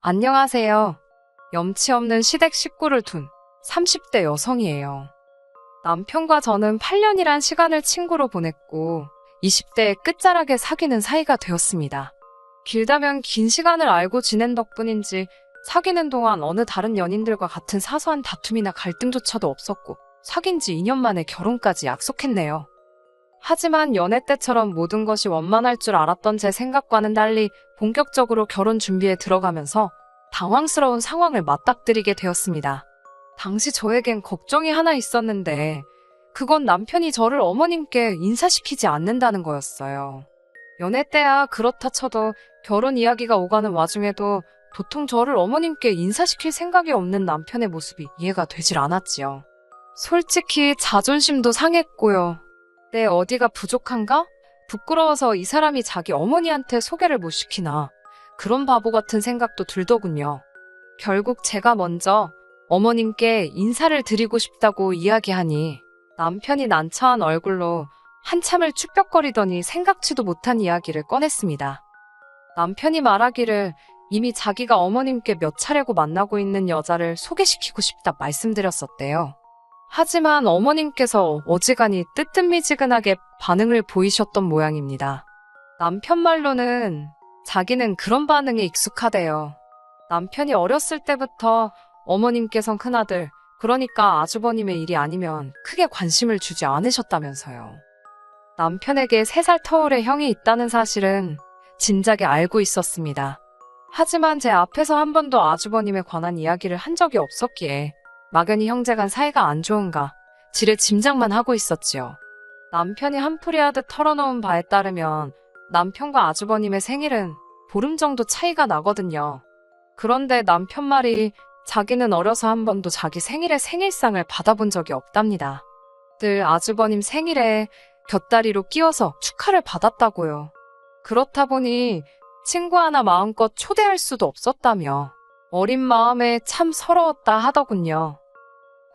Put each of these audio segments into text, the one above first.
안녕하세요. 염치 없는 시댁 식구를 둔 30대 여성이에요. 남편과 저는 8년이란 시간을 친구로 보냈고 20대의 끝자락에 사귀는 사이가 되었습니다. 길다면 긴 시간을 알고 지낸 덕분인지 사귀는 동안 어느 다른 연인들과 같은 사소한 다툼이나 갈등조차도 없었고 사귄 지 2년 만에 결혼까지 약속했네요. 하지만 연애 때처럼 모든 것이 원만할 줄 알았던 제 생각과는 달리 본격적으로 결혼 준비에 들어가면서 당황스러운 상황을 맞닥뜨리게 되었습니다. 당시 저에겐 걱정이 하나 있었는데 그건 남편이 저를 어머님께 인사시키지 않는다는 거였어요. 연애 때야 그렇다 쳐도 결혼 이야기가 오가는 와중에도 도통 저를 어머님께 인사시킬 생각이 없는 남편의 모습이 이해가 되질 않았지요. 솔직히 자존심도 상했고요. 내 어디가 부족한가? 부끄러워서 이 사람이 자기 어머니한테 소개를 못 시키나. 그런 바보 같은 생각도 들더군요. 결국 제가 먼저 어머님께 인사를 드리고 싶다고 이야기하니 남편이 난처한 얼굴로 한참을 축벽거리더니 생각지도 못한 이야기를 꺼냈습니다. 남편이 말하기를 이미 자기가 어머님께 몇 차례고 만나고 있는 여자를 소개시키고 싶다 말씀드렸었대요. 하지만 어머님께서 어지간히 뜨뜻미지근하게 반응을 보이셨던 모양입니다. 남편 말로는 자기는 그런 반응에 익숙하대요. 남편이 어렸을 때부터 어머님께선 큰아들, 그러니까 아주버님의 일이 아니면 크게 관심을 주지 않으셨다면서요. 남편에게 3살 터울의 형이 있다는 사실은 진작에 알고 있었습니다. 하지만 제 앞에서 한 번도 아주버님에 관한 이야기를 한 적이 없었기에 막연히 형제간 사이가 안 좋은가 지레 짐작만 하고 있었지요. 남편이 한풀이하듯 털어놓은 바에 따르면 남편과 아주버님의 생일은 보름 정도 차이가 나거든요. 그런데 남편 말이 자기는 어려서 한 번도 자기 생일에 생일상을 받아본 적이 없답니다. 늘 아주버님 생일에 곁다리로 끼워서 축하를 받았다고요. 그렇다 보니 친구 하나 마음껏 초대할 수도 없었다며 어린 마음에 참 서러웠다 하더군요.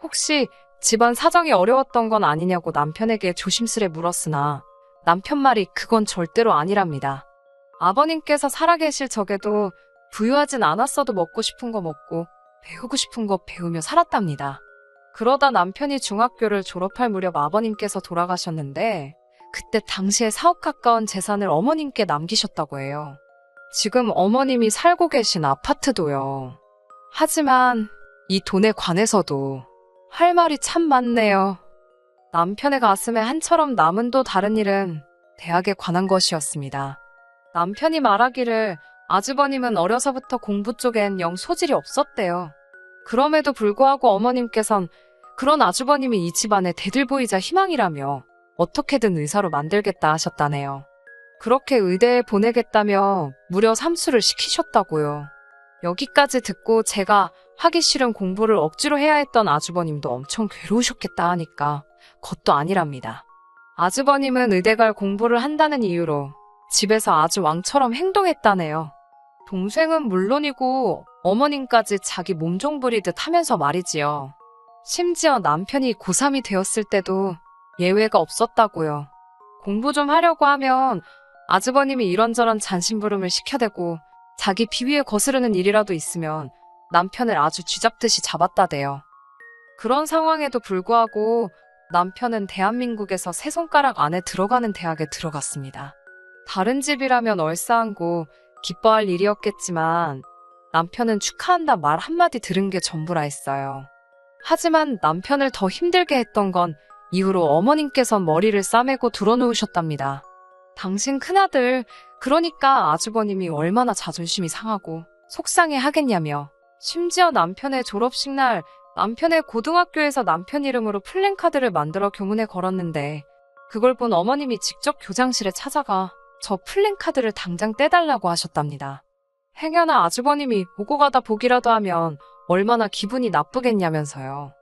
혹시 집안 사정이 어려웠던 건 아니냐고 남편에게 조심스레 물었으나 남편 말이 그건 절대로 아니랍니다. 아버님께서 살아계실 적에도 부유하진 않았어도 먹고 싶은 거 먹고 배우고 싶은 거 배우며 살았답니다. 그러다 남편이 중학교를 졸업할 무렵 아버님께서 돌아가셨는데 그때 당시에 4억 가까운 재산을 어머님께 남기셨다고 해요. 지금 어머님이 살고 계신 아파트도요. 하지만 이 돈에 관해서도 할 말이 참 많네요. 남편의 가슴에 한처럼 남은 또 다른 일은 대학에 관한 것이었습니다. 남편이 말하기를 아주버님은 어려서부터 공부 쪽엔 영 소질이 없었대요. 그럼에도 불구하고 어머님께선 그런 아주버님이 이 집안의 대들보이자 희망이라며 어떻게든 의사로 만들겠다 하셨다네요. 그렇게 의대에 보내겠다며 무려 삼수를 시키셨다고요. 여기까지 듣고 제가 하기 싫은 공부를 억지로 해야 했던 아주버님도 엄청 괴로우셨겠다 하니까 그것도 아니랍니다. 아주버님은 의대 갈 공부를 한다는 이유로 집에서 아주 왕처럼 행동했다네요. 동생은 물론이고 어머님까지 자기 몸종 부리듯 하면서 말이지요. 심지어 남편이 고3이 되었을 때도 예외가 없었다고요. 공부 좀 하려고 하면 아주버님이 이런저런 잔심부름을 시켜대고 자기 비위에 거스르는 일이라도 있으면 남편을 아주 쥐잡듯이 잡았다대요. 그런 상황에도 불구하고 남편은 대한민국에서 세 손가락 안에 들어가는 대학에 들어갔습니다. 다른 집이라면 얼싸안고 기뻐할 일이었겠지만 남편은 축하한다 말 한마디 들은 게 전부라 했어요. 하지만 남편을 더 힘들게 했던 건 이후로 어머님께서 머리를 싸매고 드러누우셨답니다. 당신 큰아들, 그러니까 아주버님이 얼마나 자존심이 상하고 속상해 하겠냐며. 심지어 남편의 졸업식 날 남편의 고등학교에서 남편 이름으로 플랜카드를 만들어 교문에 걸었는데 그걸 본 어머님이 직접 교장실에 찾아가 저 플랜카드를 당장 떼달라고 하셨답니다. 행여나 아주버님이 오고 가다 보기라도 하면 얼마나 기분이 나쁘겠냐면서요.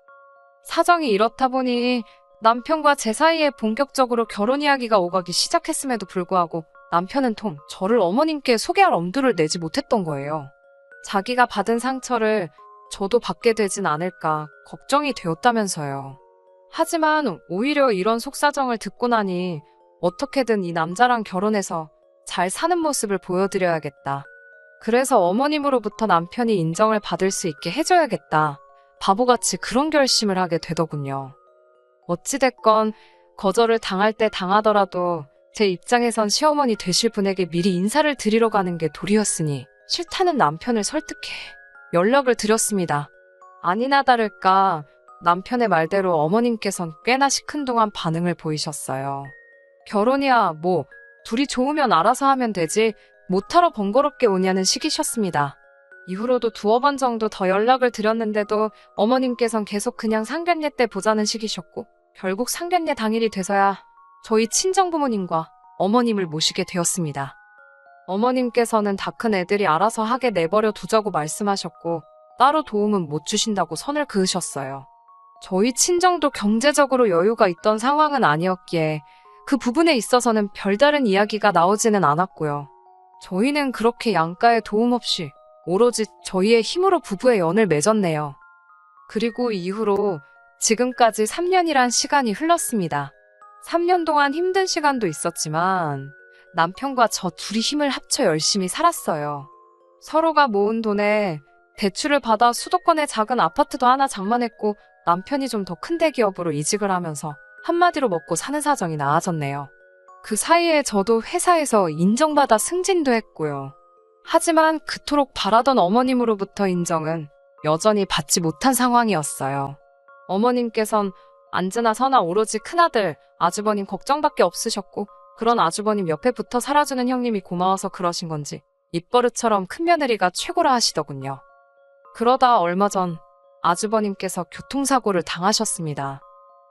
사정이 이렇다 보니 남편과 제 사이에 본격적으로 결혼 이야기가 오가기 시작했음에도 불구하고 남편은 통 저를 어머님께 소개할 엄두를 내지 못했던 거예요. 자기가 받은 상처를 저도 받게 되진 않을까 걱정이 되었다면서요. 하지만 오히려 이런 속사정을 듣고 나니 어떻게든 이 남자랑 결혼해서 잘 사는 모습을 보여드려야겠다. 그래서 어머님으로부터 남편이 인정을 받을 수 있게 해줘야겠다. 바보같이 그런 결심을 하게 되더군요. 어찌됐건 거절을 당할 때 당하더라도 제 입장에선 시어머니 되실 분에게 미리 인사를 드리러 가는 게 도리였으니 싫다는 남편을 설득해 연락을 드렸습니다. 아니나 다를까 남편의 말대로 어머님께선 꽤나 시큰둥한 반응을 보이셨어요. 결혼이야 뭐 둘이 좋으면 알아서 하면 되지 못하러 번거롭게 오냐는 식이셨습니다. 이후로도 두어 번 정도 더 연락을 드렸는데도 어머님께선 계속 그냥 상견례 때 보자는 식이셨고 결국 상견례 당일이 돼서야 저희 친정부모님과 어머님을 모시게 되었습니다. 어머님께서는 다 큰 애들이 알아서 하게 내버려 두자고 말씀하셨고 따로 도움은 못 주신다고 선을 그으셨어요. 저희 친정도 경제적으로 여유가 있던 상황은 아니었기에 그 부분에 있어서는 별다른 이야기가 나오지는 않았고요. 저희는 그렇게 양가의 도움 없이 오로지 저희의 힘으로 부부의 연을 맺었네요. 그리고 이후로 지금까지 3년이란 시간이 흘렀습니다. 3년 동안 힘든 시간도 있었지만 남편과 저 둘이 힘을 합쳐 열심히 살았어요. 서로가 모은 돈에 대출을 받아 수도권의 작은 아파트도 하나 장만했고 남편이 좀 더 큰 대기업으로 이직을 하면서 한마디로 먹고 사는 사정이 나아졌네요. 그 사이에 저도 회사에서 인정받아 승진도 했고요. 하지만 그토록 바라던 어머님으로부터 인정은 여전히 받지 못한 상황이었어요. 어머님께선 안즈나 서나 오로지 큰아들, 아주버님 걱정밖에 없으셨고 그런 아주버님 옆에 붙어 살아주는 형님이 고마워서 그러신 건지 입버릇처럼 큰며느리가 최고라 하시더군요. 그러다 얼마 전 아주버님께서 교통사고를 당하셨습니다.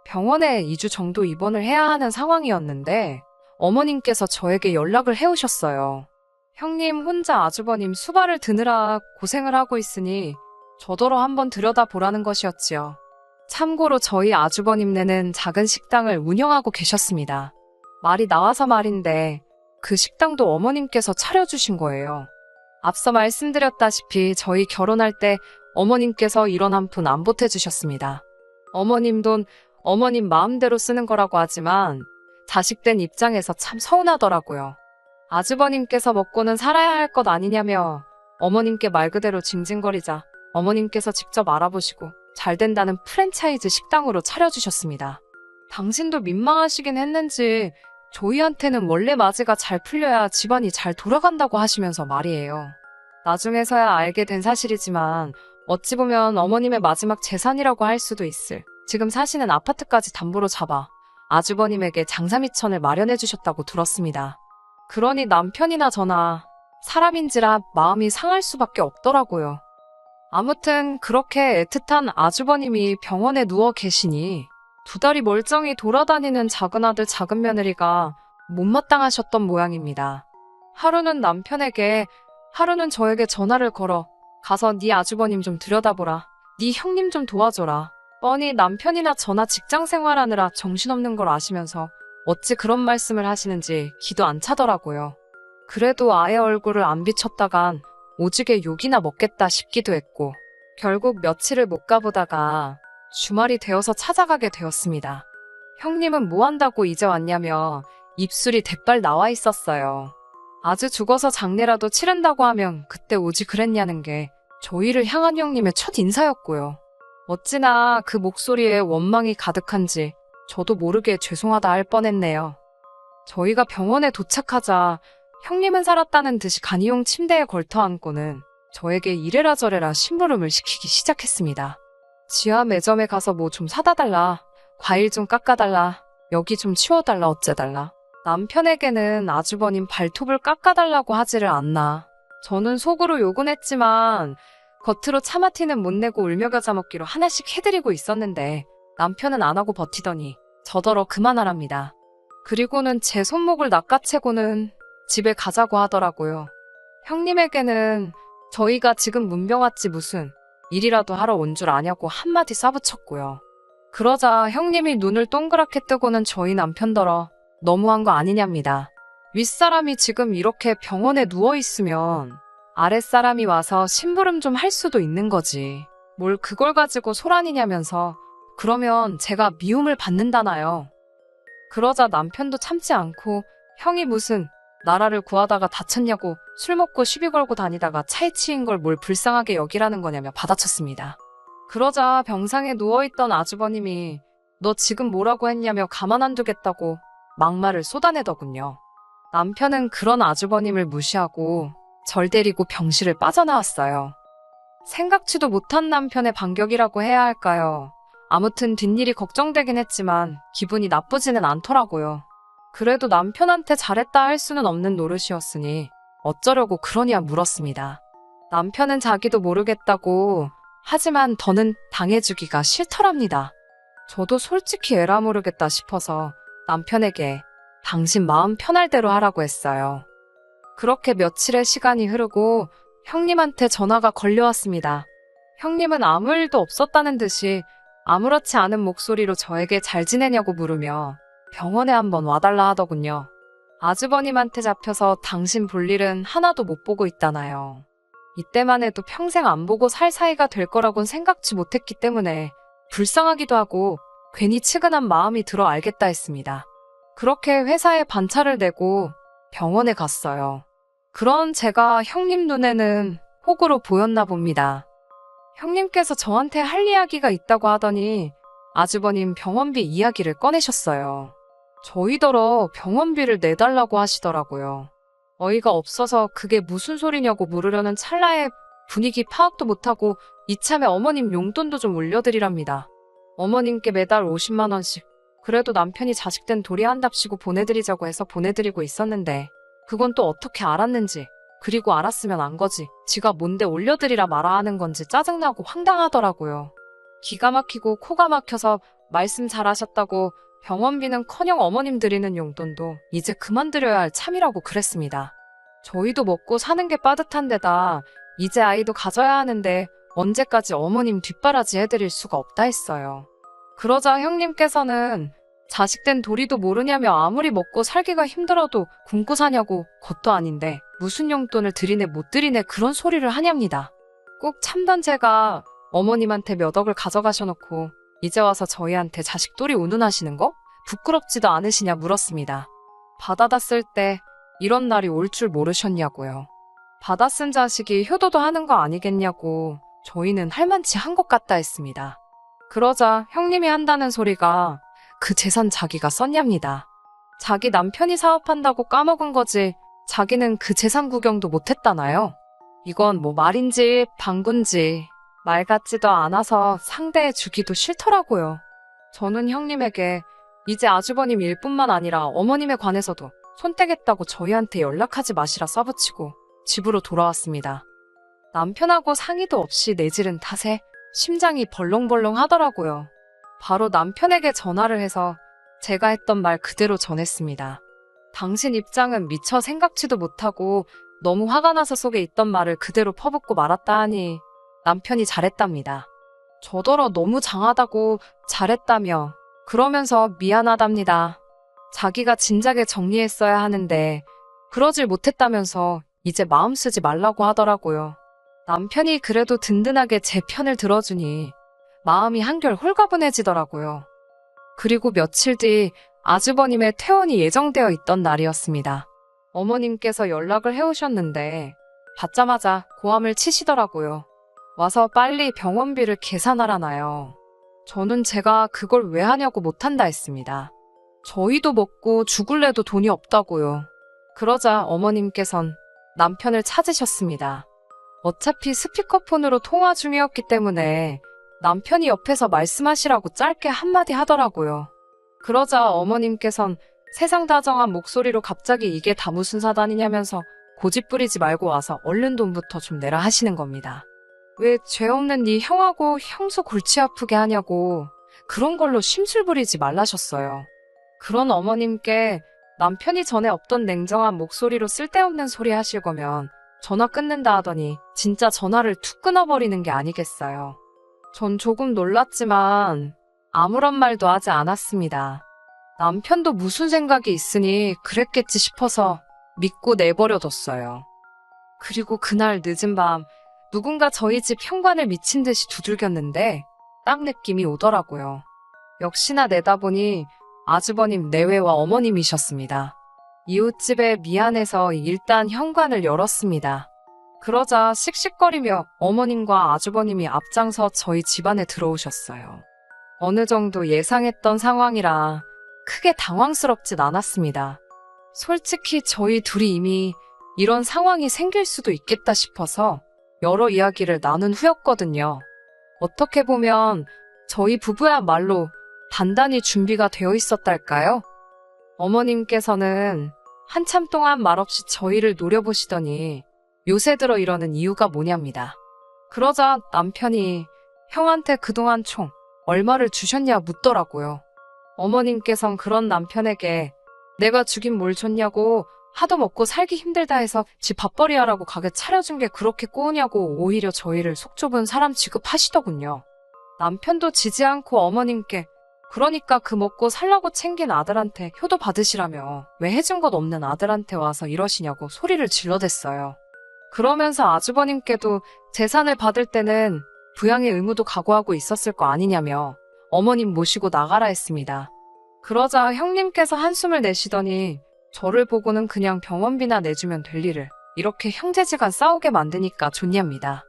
병원에 2주 정도 입원을 해야 하는 상황이었는데 어머님께서 저에게 연락을 해오셨어요. 형님 혼자 아주버님 수발을 드느라 고생을 하고 있으니 저더러 한번 들여다보라는 것이었지요. 참고로 저희 아주버님네는 작은 식당을 운영하고 계셨습니다. 말이 나와서 말인데 그 식당도 어머님께서 차려주신 거예요. 앞서 말씀드렸다시피 저희 결혼할 때 어머님께서 1원 한 푼 안 보태주셨습니다. 어머님 돈 어머님 마음대로 쓰는 거라고 하지만 자식된 입장에서 참 서운하더라고요. 아주버님께서 먹고는 살아야 할 것 아니냐며 어머님께 말 그대로 징징거리자 어머님께서 직접 알아보시고 잘 된다는 프랜차이즈 식당으로 차려주셨습니다. 당신도 민망하시긴 했는지 저희한테는 원래 맞이가 잘 풀려야 집안이 잘 돌아간다고 하시면서 말이에요. 나중에서야 알게 된 사실이지만 어찌 보면 어머님의 마지막 재산이라고 할 수도 있을 지금 사시는 아파트까지 담보로 잡아 아주버님에게 장사미천을 마련해 주셨다고 들었습니다. 그러니 남편이나 저나 사람인지라 마음이 상할 수밖에 없더라고요. 아무튼 그렇게 애틋한 아주버님이 병원에 누워 계시니 2달이 멀쩡히 돌아다니는 작은아들 작은며느리가 못마땅하셨던 모양입니다. 하루는 남편에게 하루는 저에게 전화를 걸어 가서 네 아주버님 좀 들여다보라. 네 형님 좀 도와줘라. 뻔히 남편이나 저나 직장생활하느라 정신없는 걸 아시면서 어찌 그런 말씀을 하시는지 기도 안 차더라고요. 그래도 아예 얼굴을 안 비쳤다간 오지게 욕이나 먹겠다 싶기도 했고 결국 며칠을 못 가보다가 주말이 되어서 찾아가게 되었습니다. 형님은 뭐 한다고 이제 왔냐며 입술이 대빨 나와 있었어요. 아주 죽어서 장례라도 치른다고 하면 그때 오지 그랬냐는 게 저희를 향한 형님의 첫 인사였고요. 어찌나 그 목소리에 원망이 가득한지 저도 모르게 죄송하다 할 뻔했네요. 저희가 병원에 도착하자 형님은 살았다는 듯이 간이용 침대에 걸터앉고는 저에게 이래라 저래라 심부름을 시키기 시작했습니다. 지하 매점에 가서 뭐 좀 사다 달라. 과일 좀 깎아달라. 여기 좀 치워달라 어째달라. 남편에게는 아주버님 발톱을 깎아달라고 하지를 않나. 저는 속으로 욕은 했지만 겉으로 차마 티는 못 내고 울며 겨자 먹기로 하나씩 해드리고 있었는데 남편은 안 하고 버티더니 저더러 그만하랍니다. 그리고는 제 손목을 낚아채고는 집에 가자고 하더라고요. 형님에게는 저희가 지금 문병 왔지 무슨 일이라도 하러 온 줄 아냐고 한마디 싸붙였고요. 그러자 형님이 눈을 동그랗게 뜨고는 저희 남편더러 너무한 거 아니냐입니다. 윗사람이 지금 이렇게 병원에 누워있으면 아랫사람이 와서 심부름 좀 할 수도 있는 거지. 뭘 그걸 가지고 소란이냐면서 그러면 제가 미움을 받는다나요. 그러자 남편도 참지 않고 형이 무슨 나라를 구하다가 다쳤냐고 술 먹고 시비 걸고 다니다가 차에 치인 걸 뭘 불쌍하게 여기라는 거냐며 받아쳤습니다. 그러자 병상에 누워있던 아주버님이 너 지금 뭐라고 했냐며 가만 안 두겠다고 막말을 쏟아내더군요. 남편은 그런 아주버님을 무시하고 절 데리고 병실을 빠져나왔어요. 생각지도 못한 남편의 반격이라고 해야 할까요? 아무튼 뒷일이 걱정되긴 했지만 기분이 나쁘지는 않더라고요. 그래도 남편한테 잘했다 할 수는 없는 노릇이었으니 어쩌려고 그러냐 물었습니다. 남편은 자기도 모르겠다고 하지만 더는 당해주기가 싫더랍니다. 저도 솔직히 에라 모르겠다 싶어서 남편에게 당신 마음 편할 대로 하라고 했어요. 그렇게 며칠의 시간이 흐르고 형님한테 전화가 걸려왔습니다. 형님은 아무 일도 없었다는 듯이 아무렇지 않은 목소리로 저에게 잘 지내냐고 물으며 병원에 한번 와달라 하더군요. 아주버님한테 잡혀서 당신 볼 일은 하나도 못 보고 있다나요. 이때만 해도 평생 안 보고 살 사이가 될 거라곤 생각지 못했기 때문에 불쌍하기도 하고 괜히 측은한 마음이 들어 알겠다 했습니다. 그렇게 회사에 반차를 내고 병원에 갔어요. 그런 제가 형님 눈에는 호구로 보였나 봅니다. 형님께서 저한테 할 이야기가 있다고 하더니 아주버님 병원비 이야기를 꺼내셨어요. 저희더러 병원비를 내달라고 하시더라고요. 어이가 없어서 그게 무슨 소리냐고 물으려는 찰나에 분위기 파악도 못하고 이참에 어머님 용돈도 좀 올려드리랍니다. 어머님께 매달 50만 원씩. 그래도 남편이 자식된 도리 한답시고 보내드리자고 해서 보내드리고 있었는데 그건 또 어떻게 알았는지, 그리고 알았으면 안 거지 지가 뭔데 올려드리라 말아 하는 건지 짜증나고 황당하더라고요. 기가 막히고 코가 막혀서 말씀 잘하셨다고 병원비는커녕 어머님 드리는 용돈도 이제 그만 드려야 할 참이라고 그랬습니다. 저희도 먹고 사는 게 빠듯한 데다 이제 아이도 가져야 하는데 언제까지 어머님 뒷바라지 해드릴 수가 없다 했어요. 그러자 형님께서는 자식된 도리도 모르냐며 아무리 먹고 살기가 힘들어도 굶고 사냐고 것도 아닌데 무슨 용돈을 드리네 못 드리네 그런 소리를 하냐입니다. 꼭 참던 제가 어머님한테 몇 억을 가져가셔놓고 이제 와서 저희한테 자식돌이 운운하시는 거? 부끄럽지도 않으시냐 물었습니다. 받아다 쓸 때 이런 날이 올 줄 모르셨냐고요. 받아 쓴 자식이 효도도 하는 거 아니겠냐고 저희는 할만치 한 것 같다 했습니다. 그러자 형님이 한다는 소리가 그 재산 자기가 썼냐입니다. 자기 남편이 사업한다고 까먹은 거지 자기는 그 재산 구경도 못했다나요? 이건 뭐 말인지 방군지 말 같지도 않아서 상대해 주기도 싫더라고요. 저는 형님에게 이제 아주버님 일뿐만 아니라 어머님에 관해서도 손떼겠다고 저희한테 연락하지 마시라 써붙이고 집으로 돌아왔습니다. 남편하고 상의도 없이 내지른 탓에 심장이 벌렁벌렁 하더라고요. 바로 남편에게 전화를 해서 제가 했던 말 그대로 전했습니다. 당신 입장은 미처 생각지도 못하고 너무 화가 나서 속에 있던 말을 그대로 퍼붓고 말았다 하니 남편이 잘했답니다. 저더러 너무 장하다고 잘했다며 그러면서 미안하답니다. 자기가 진작에 정리했어야 하는데 그러질 못했다면서 이제 마음 쓰지 말라고 하더라고요. 남편이 그래도 든든하게 제 편을 들어주니 마음이 한결 홀가분해지더라고요. 그리고 며칠 뒤 아주버님의 퇴원이 예정되어 있던 날이었습니다. 어머님께서 연락을 해오셨는데 받자마자 고함을 치시더라고요. 와서 빨리 병원비를 계산하라나요. 저는 제가 그걸 왜 하냐고 못한다 했습니다. 저희도 먹고 죽을래도 돈이 없다고요. 그러자 어머님께선 남편을 찾으셨습니다. 어차피 스피커폰으로 통화 중이었기 때문에 남편이 옆에서 말씀하시라고 짧게 한마디 하더라고요. 그러자 어머님께선 세상 다정한 목소리로 갑자기 이게 다 무슨 사단이냐면서 고집 부리지 말고 와서 얼른 돈부터 좀 내라 하시는 겁니다. 왜 죄 없는 네 형하고 형수 골치 아프게 하냐고 그런 걸로 심술 부리지 말라셨어요. 그런 어머님께 남편이 전에 없던 냉정한 목소리로 쓸데없는 소리 하실 거면 전화 끊는다 하더니 진짜 전화를 툭 끊어버리는 게 아니겠어요. 전 조금 놀랐지만 아무런 말도 하지 않았습니다. 남편도 무슨 생각이 있으니 그랬겠지 싶어서 믿고 내버려뒀어요. 그리고 그날 늦은 밤 누군가 저희 집 현관을 미친 듯이 두들겼는데 딱 느낌이 오더라고요. 역시나 내다보니 아주버님 내외와 어머님이셨습니다. 이웃집에 미안해서 일단 현관을 열었습니다. 그러자 씩씩거리며 어머님과 아주버님이 앞장서 저희 집안에 들어오셨어요. 어느 정도 예상했던 상황이라 크게 당황스럽진 않았습니다. 솔직히 저희 둘이 이미 이런 상황이 생길 수도 있겠다 싶어서 여러 이야기를 나눈 후였거든요. 어떻게 보면 저희 부부야말로 단단히 준비가 되어 있었달까요? 어머님께서는 한참 동안 말없이 저희를 노려보시더니 요새 들어 이러는 이유가 뭐냐입니다. 그러자 남편이 형한테 그동안 총 얼마를 주셨냐 묻더라고요. 어머님께선 그런 남편에게 내가 주긴 뭘 줬냐고 하도 먹고 살기 힘들다 해서 집 밥벌이 하라고 가게 차려준 게 그렇게 꼬우냐고 오히려 저희를 속 좁은 사람 취급하시더군요. 남편도 지지 않고 어머님께 그러니까 그 먹고 살라고 챙긴 아들한테 효도 받으시라며 왜 해준 것 없는 아들한테 와서 이러시냐고 소리를 질러댔어요. 그러면서 아주버님께도 재산을 받을 때는 부양의 의무도 각오하고 있었을 거 아니냐며 어머님 모시고 나가라 했습니다. 그러자 형님께서 한숨을 내쉬더니 저를 보고는 그냥 병원비나 내주면 될 일을 이렇게 형제지간 싸우게 만드니까 좋냐입니다.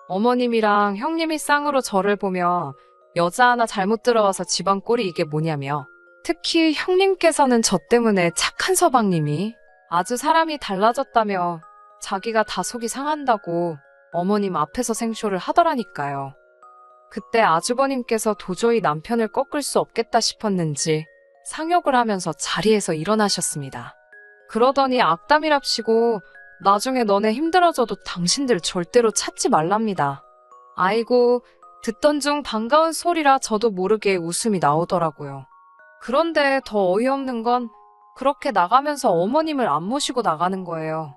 어머님이랑 형님이 쌍으로 저를 보며 여자 하나 잘못 들어와서 집안 꼴이 이게 뭐냐며 특히 형님께서는 저 때문에 착한 서방님이 아주 사람이 달라졌다며 자기가 다 속이 상한다고 어머님 앞에서 생쇼를 하더라니까요. 그때 아주버님께서 도저히 남편을 꺾을 수 없겠다 싶었는지 상욕을 하면서 자리에서 일어나셨습니다. 그러더니 악담이랍시고 나중에 너네 힘들어져도 당신들 절대로 찾지 말랍니다. 아이고 듣던 중 반가운 소리라 저도 모르게 웃음이 나오더라고요. 그런데 더 어이없는 건 그렇게 나가면서 어머님을 안 모시고 나가는 거예요.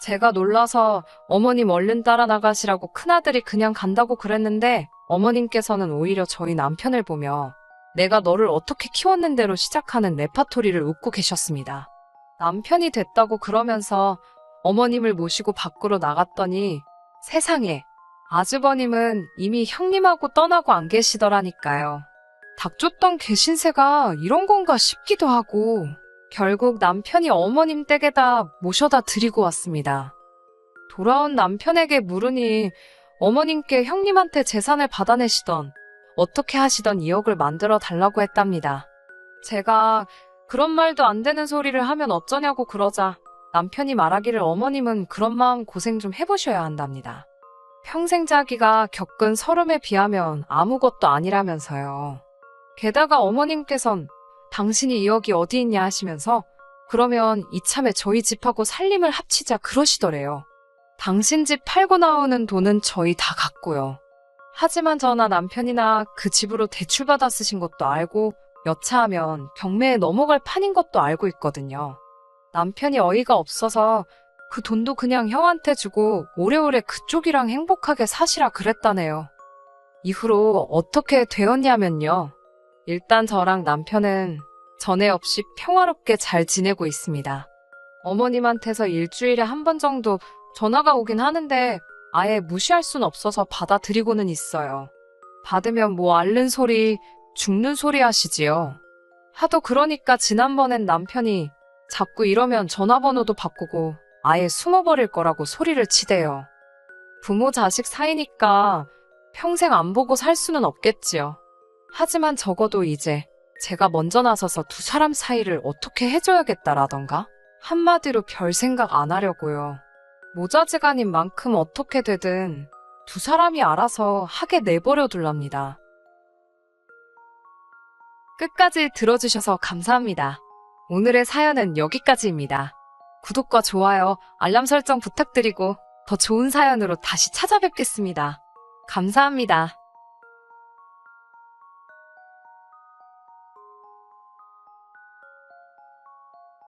제가 놀라서 어머님 얼른 따라 나가시라고 큰아들이 그냥 간다고 그랬는데 어머님께서는 오히려 저희 남편을 보며 내가 너를 어떻게 키웠는데로 시작하는 레파토리를 웃고 계셨습니다. 남편이 됐다고 그러면서 어머님을 모시고 밖으로 나갔더니 세상에 아주버님은 이미 형님하고 떠나고 안 계시더라니까요. 닥쳤던 개신세가 이런 건가 싶기도 하고 결국 남편이 어머님 댁에다 모셔다 드리고 왔습니다. 돌아온 남편에게 물으니 어머님께 형님한테 재산을 받아내시던 어떻게 하시던 2억을 만들어 달라고 했답니다. 제가 그런 말도 안 되는 소리를 하면 어쩌냐고 그러자 남편이 말하기를 어머님은 그런 마음 고생 좀 해보셔야 한답니다. 평생 자기가 겪은 서름에 비하면 아무것도 아니라면서요. 게다가 어머님께선 당신이 2억이 어디 있냐 하시면서 그러면 이참에 저희 집하고 살림을 합치자 그러시더래요. 당신 집 팔고 나오는 돈은 저희 다 갖고요. 하지만 저나 남편이나 그 집으로 대출받아 쓰신 것도 알고 여차하면 경매에 넘어갈 판인 것도 알고 있거든요. 남편이 어이가 없어서 그 돈도 그냥 형한테 주고 오래오래 그쪽이랑 행복하게 사시라 그랬다네요. 이후로 어떻게 되었냐면요. 일단 저랑 남편은 전에 없이 평화롭게 잘 지내고 있습니다. 어머님한테서 일주일에 한 번 정도 전화가 오긴 하는데 아예 무시할 순 없어서 받아드리고는 있어요. 받으면 뭐 앓는 소리, 죽는 소리 하시지요. 하도 그러니까 지난번엔 남편이 자꾸 이러면 전화번호도 바꾸고 아예 숨어버릴 거라고 소리를 치대요. 부모 자식 사이니까 평생 안 보고 살 수는 없겠지요. 하지만 적어도 이제 제가 먼저 나서서 두 사람 사이를 어떻게 해줘야겠다라던가 한마디로 별 생각 안 하려고요. 모자지간인 만큼 어떻게 되든 두 사람이 알아서 하게 내버려 둘랍니다. 끝까지 들어주셔서 감사합니다. 오늘의 사연은 여기까지입니다. 구독과 좋아요, 알람 설정 부탁드리고 더 좋은 사연으로 다시 찾아뵙겠습니다. 감사합니다.